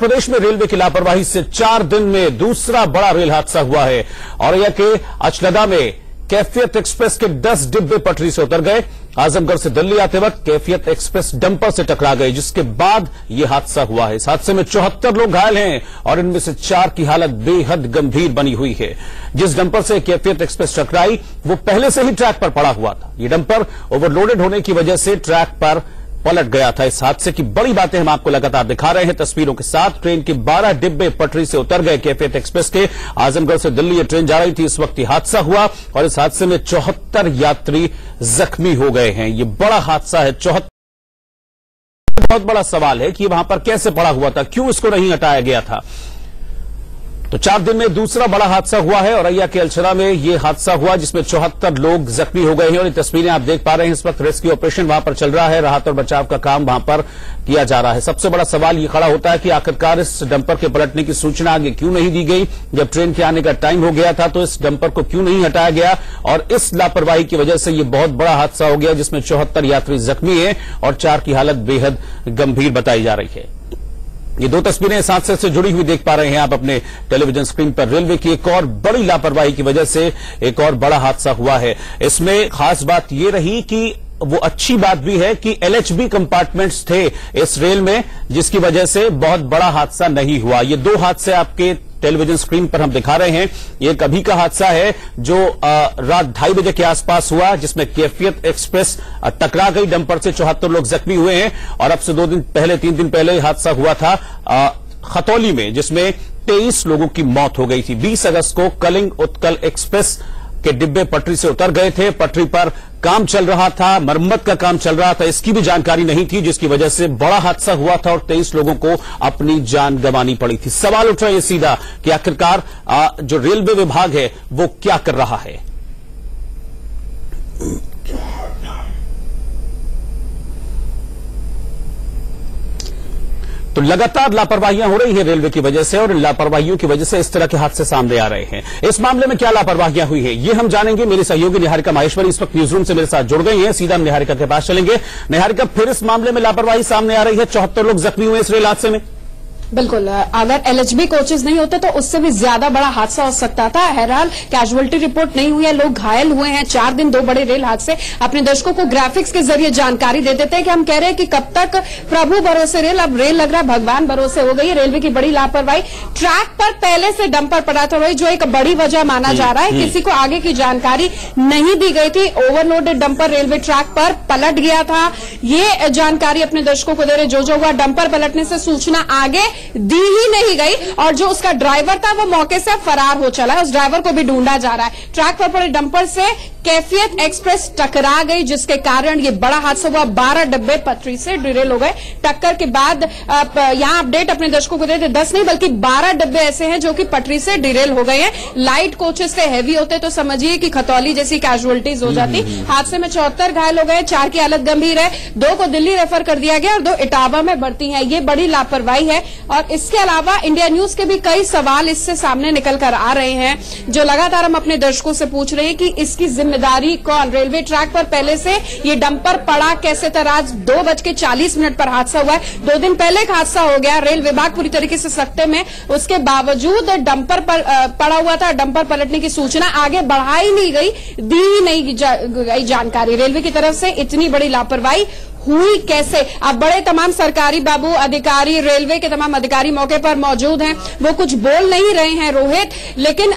प्रदेश में रेलवे की लापरवाही से 4 दिन में दूसरा बड़ा रेल हादसा हुआ है। औरैया के अचलदा में कैफियत एक्सप्रेस के 10 डिब्बे पटरी से उतर गए। आजमगढ़ से दिल्ली आते वक्त कैफियत एक्सप्रेस डंपर से टकरा गई, जिसके बाद यह हादसा हुआ है। इस हादसे में 74 लोग घायल हैं और इनमें से 4 की हालत बेहद गंभीर बनी हुई है। जिस डंपर से कैफियत एक्सप्रेस टकराई वो पहले से ही ट्रैक पर पड़ा हुआ था। यह डंपर ओवरलोडेड होने की वजह से ट्रैक पर पलट गया था। इस हादसे की बड़ी बातें हम आपको लगातार दिखा रहे हैं तस्वीरों के साथ। ट्रेन के 12 डिब्बे पटरी से उतर गए। कैफियत एक्सप्रेस के आजमगढ़ से दिल्ली ये ट्रेन जा रही थी, इस वक्त ये हादसा हुआ और इस हादसे में 74 यात्री जख्मी हो गए हैं। ये बड़ा हादसा है। 74 बहुत बड़ा सवाल है कि वहां पर कैसे पड़ा हुआ था, क्यों इसको नहीं हटाया गया था। तो 4 दिन में दूसरा बड़ा हादसा हुआ है। औरैया के अचलदा में यह हादसा हुआ जिसमें 74 लोग जख्मी हो गए हैं और ये तस्वीरें आप देख पा रहे हैं। इस वक्त रेस्क्यू ऑपरेशन वहां पर चल रहा है, राहत और बचाव का काम वहां पर किया जा रहा है। सबसे बड़ा सवाल ये खड़ा होता है कि आखिरकार इस डंपर के पलटने की सूचना आगे क्यों नहीं दी गई। जब ट्रेन के आने का टाइम हो गया था तो इस डंपर को क्यों नहीं हटाया गया, और इस लापरवाही की वजह से यह बहुत बड़ा हादसा हो गया जिसमें 74 यात्री जख्मी हैं और 4 की हालत बेहद गंभीर बताई जा रही है। ये 2 तस्वीरें इस हादसे से जुड़ी हुई देख पा रहे हैं आप अपने टेलीविजन स्क्रीन पर। रेलवे की एक और बड़ी लापरवाही की वजह से एक और बड़ा हादसा हुआ है। इसमें खास बात यह रही कि वो अच्छी बात भी है कि एलएचबी कंपार्टमेंट्स थे इस रेल में, जिसकी वजह से बहुत बड़ा हादसा नहीं हुआ। ये 2 हादसे आपके टेलीविजन स्क्रीन पर हम दिखा रहे हैं। एक अभी का हादसा है जो रात 2:30 बजे के आसपास हुआ, जिसमें कैफियत एक्सप्रेस टकरा गई डंपर से। 74 लोग जख्मी हुए हैं। और अब से 2 दिन पहले 3 दिन पहले हादसा हुआ था खतौली में, जिसमें 23 लोगों की मौत हो गई थी। 20 अगस्त को कलिंग उत्कल एक्सप्रेस के डिब्बे पटरी से उतर गए थे। पटरी पर काम चल रहा था, मरम्मत का काम चल रहा था, इसकी भी जानकारी नहीं थी, जिसकी वजह से बड़ा हादसा हुआ था और 23 लोगों को अपनी जान गंवानी पड़ी थी। सवाल उठ रहा है सीधा कि आखिरकार जो रेलवे विभाग है वो क्या कर रहा है। तो लगातार लापरवाहियां हो रही है रेलवे की वजह से, और इन लापरवाहियों की वजह से इस तरह के हादसे सामने आ रहे हैं। इस मामले में क्या लापरवाहियां हुई है ये हम जानेंगे। मेरी सहयोगी निहारिका माहेश्वरी इस वक्त न्यूज रूम से मेरे साथ जुड़ गई हैं। सीधा हम निहारिका के पास चलेंगे। निहारिका, फिर इस मामले में लापरवाही सामने आ रही है। 74 लोग जख्मी हुए इस रेल हादसे में। बिल्कुल, अगर एलएचबी कोचेज नहीं होते तो उससे भी ज्यादा बड़ा हादसा हो सकता था। बहरहाल कैजुअलिटी रिपोर्ट नहीं हुई है, लोग घायल हुए हैं। 4 दिन 2 बड़े रेल हादसे। अपने दर्शकों को ग्राफिक्स के जरिए जानकारी दे देते हैं कि हम कह रहे हैं कि कब तक प्रभु भरोसे रेल, अब रेल लग रहा है भगवान भरोसे हो गई है। रेलवे की बड़ी लापरवाही। ट्रैक पर पहले से डंपर पड़ा था वही, जो एक बड़ी वजह माना जा रहा है। किसी को आगे की जानकारी नहीं दी गई थी। ओवरलोडेड डंपर रेलवे ट्रैक पर पलट गया था, ये जानकारी अपने दर्शकों को दे रहे। जो हुआ, डंपर पलटने से सूचना आगे दी ही नहीं गई और जो उसका ड्राइवर था वो मौके से फरार हो चला है। उस ड्राइवर को भी ढूंढा जा रहा है। ट्रैक पर पड़े डंपर से कैफियत एक्सप्रेस टकरा गई, जिसके कारण ये बड़ा हादसा हुआ। 12 डब्बे पटरी से डिरेल हो गए। टक्कर के बाद यहां अपडेट अपने दर्शकों को दे रहे थे, 10 नहीं बल्कि 12 डब्बे ऐसे हैं जो कि पटरी से डिरेल हो गए हैं। लाइट कोचेस से हैवी होते तो समझिए कि खतौली जैसी कैजुअलिटीज हो जाती। हादसे में 74 घायल हो गए, 4 की हालत गंभीर है। 2 को दिल्ली रेफर कर दिया गया और 2 इटावा में भर्ती हैं। ये बड़ी लापरवाही है। और इसके अलावा इंडिया न्यूज के भी कई सवाल इससे सामने निकल कर आ रहे हैं, जो लगातार हम अपने दर्शकों से पूछ रहे हैं कि इसकी जिम्मेदारी कौन। रेलवे ट्रैक पर पहले से ये डंपर पड़ा कैसे था। आज 2:40 पर हादसा हुआ है। 2 दिन पहले एक हादसा हो गया। रेल विभाग पूरी तरीके से सख्ते में, उसके बावजूद डंपर पर पड़ा हुआ था। डंपर पलटने की सूचना आगे बढ़ाई नहीं गई, दी ही नहीं गई जानकारी। रेलवे की तरफ से इतनी बड़ी लापरवाही हुई कैसे। अब बड़े तमाम सरकारी बाबू अधिकारी, रेलवे के तमाम अधिकारी मौके पर मौजूद हैं। वो कुछ बोल नहीं रहे हैं रोहित, लेकिन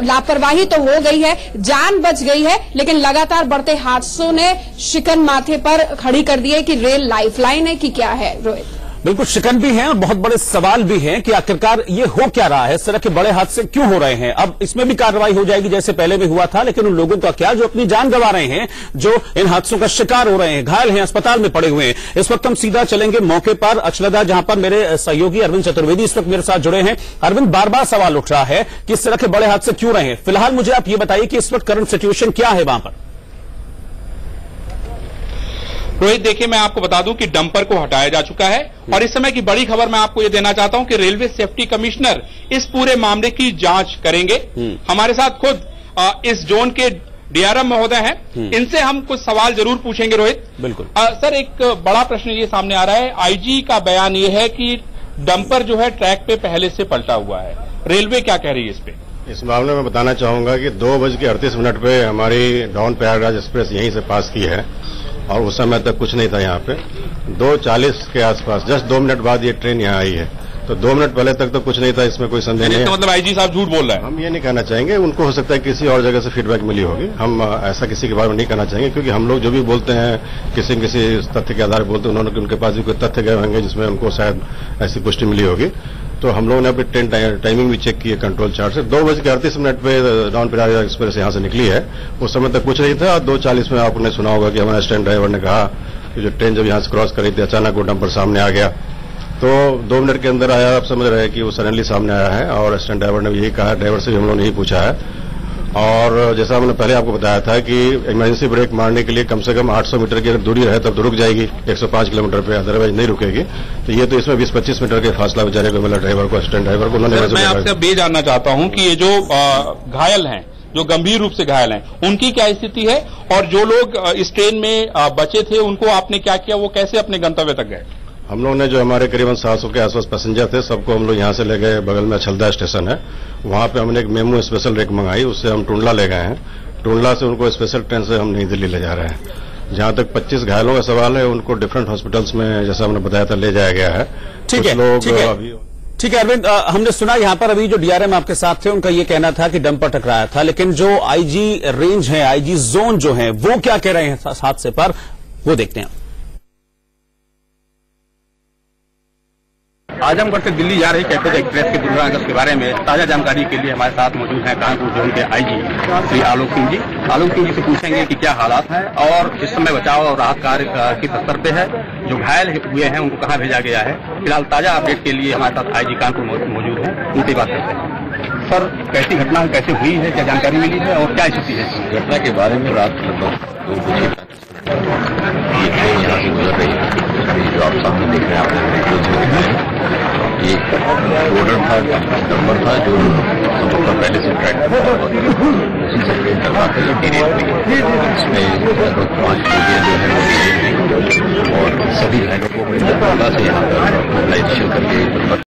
लापरवाही तो हो गई है, जान बच गई है, लेकिन लगातार बढ़ते हादसों ने शिकन माथे पर खड़ी कर दी है कि रेल लाइफलाइन है कि क्या है रोहित। बिल्कुल, शिकन भी हैं और बहुत बड़े सवाल भी हैं कि आखिरकार ये हो क्या रहा है। इस तरह के बड़े हादसे क्यों हो रहे हैं। अब इसमें भी कार्रवाई हो जाएगी जैसे पहले भी हुआ था, लेकिन उन लोगों का क्या जो अपनी जान गंवा रहे हैं, जो इन हादसों का शिकार हो रहे हैं, घायल हैं, अस्पताल में पड़े हुए हैं। इस वक्त हम सीधा चलेंगे मौके पर अचलदा, जहां पर मेरे सहयोगी अरविंद चतुर्वेदी इस वक्त मेरे साथ जुड़े हैं। अरविंद, बार बार सवाल उठ रहा है कि इस तरह के बड़े हादसे क्यों रहे हैं। फिलहाल मुझे आप ये बताइए कि इस वक्त करंट सिचुएशन क्या है वहां पर। रोहित, देखिए मैं आपको बता दूं कि डंपर को हटाया जा चुका है और इस समय की बड़ी खबर मैं आपको ये देना चाहता हूं कि रेलवे सेफ्टी कमिश्नर इस पूरे मामले की जांच करेंगे। हमारे साथ खुद इस जोन के डीआरएम महोदय हैं, इनसे हम कुछ सवाल जरूर पूछेंगे रोहित। बिल्कुल। सर, एक बड़ा प्रश्न ये सामने आ रहा है। आईजी का बयान ये है कि डंपर जो है ट्रैक पे पहले से पलटा हुआ है। रेलवे क्या कह रही है इस पे? इस मामले में बताना चाहूंगा कि 2:38 पे हमारी डाउन प्रयागराज एक्सप्रेस यहीं से पास की है और उस समय तक कुछ नहीं था यहाँ पे। 2:40 के आसपास जस्ट 2 मिनट बाद ये ट्रेन यहाँ आई है, तो 2 मिनट पहले तक तो कुछ नहीं था, इसमें कोई संदेह नहीं है। मतलब आईजी साहब झूठ बोल रहे हैं? हम ये नहीं कहना चाहेंगे, उनको हो सकता है किसी और जगह से फीडबैक मिली होगी, हम ऐसा किसी के बारे में नहीं कहना चाहेंगे, क्योंकि हम लोग जो भी बोलते हैं किसी न किसी तथ्य के आधार पर बोलते हैं, उन्होंने उनके पास भी कोई तथ्य गए होंगे जिसमें उनको शायद ऐसी पुष्टि मिली होगी। तो हम लोगों ने अपनी ट्रेन टाइमिंग भी चेक की है कंट्रोल चार्ट से। 2:38 पे डाउन प्रयागराज एक्सप्रेस यहाँ से निकली है, उस समय तक कुछ नहीं था। और 2:40 में आपने सुना होगा कि हमारे स्टैंड ड्राइवर ने कहा कि जो ट्रेन जब यहाँ से क्रॉस कर रही थी अचानक वो डंपर सामने आ गया, तो 2 मिनट के अंदर आया। आप समझ रहे हैं कि वो सडनली सामने आया है और स्टैंड ड्राइवर ने भी यही कहा, ड्राइवर से भी हम लोगों ने यही पूछा है। और जैसा हमने पहले आपको बताया था कि इमरजेंसी ब्रेक मारने के लिए कम से कम 800 मीटर की अगर दूरी रहे तब तो रुक जाएगी 105 किलोमीटर पे, अदरवाइज नहीं रुकेगी। तो ये तो इसमें 20-25 मीटर के फासला बेचारे को मिला ड्राइवर को, स्टैंड ड्राइवर को। उन्होंने मैं आपसे अब ये जानना चाहता हूं कि ये जो घायल हैं, जो गंभीर रूप से घायल हैं, उनकी क्या स्थिति है, और जो लोग इस ट्रेन में बचे थे उनको आपने क्या किया, वो कैसे अपने गंतव्य तक गए? हम लोग ने जो हमारे करीबन 700 के आसपास पैसेंजर थे सबको हम लोग यहाँ से ले गए, बगल में छलदा स्टेशन है, वहां पे हमने एक मेमू स्पेशल रेक मंगाई, उससे हम टुंडला ले गए हैं। टुंडला से उनको स्पेशल ट्रेन से हम नई दिल्ली ले जा रहे हैं। जहां तक 25 घायलों का सवाल है, उनको डिफरेंट हॉस्पिटल्स में जैसा हमने बताया था ले जाया गया है। ठीक है अरविंद, हमने सुना यहाँ पर अभी जो डीआरएम आपके साथ थे उनका ये कहना था कि डंपर टकराया था, लेकिन जो आईजी रेंज है, आईजी जोन जो है, वो क्या कह रहे हैं इस हादसे पर, वो देखते हैं। आजमगढ़ से दिल्ली जा रही कैफियत एक्सप्रेस के दुर्घटना के बारे में ताजा जानकारी के लिए हमारे साथ मौजूद हैं कानपुर जोन के आईजी श्री आलोक सिंह जी। आलोक सिंह जी से पूछेंगे कि क्या हालात हैं और इस समय बचाव और राहत कार्य किस स्तर पे है, जो घायल हुए हैं उनको कहाँ भेजा गया है। फिलहाल ताजा अपडेट के लिए हमारे साथ आईजी कानपुर मौजूद हैं, उनसे बात करते हैं। सर, कैसी घटना कैसे हुई है, क्या जानकारी मिली है और क्या स्थिति है? घटना के बारे में रात लगभग 2 बजे ये ट्रेन यहाँ से गुजर रही है, जो आप सामने देख रहे हैं, आपने एक रोडर था, डंपर था जो सबका पहले से ट्रैक था, उसी से ट्रेन टकरा कर गिरी हुई। इसमें लगभग 5 बोगियां जो है वो गिरी हुई और सभी घायलों को से यहाँ पर मोबिलाइजेशन कर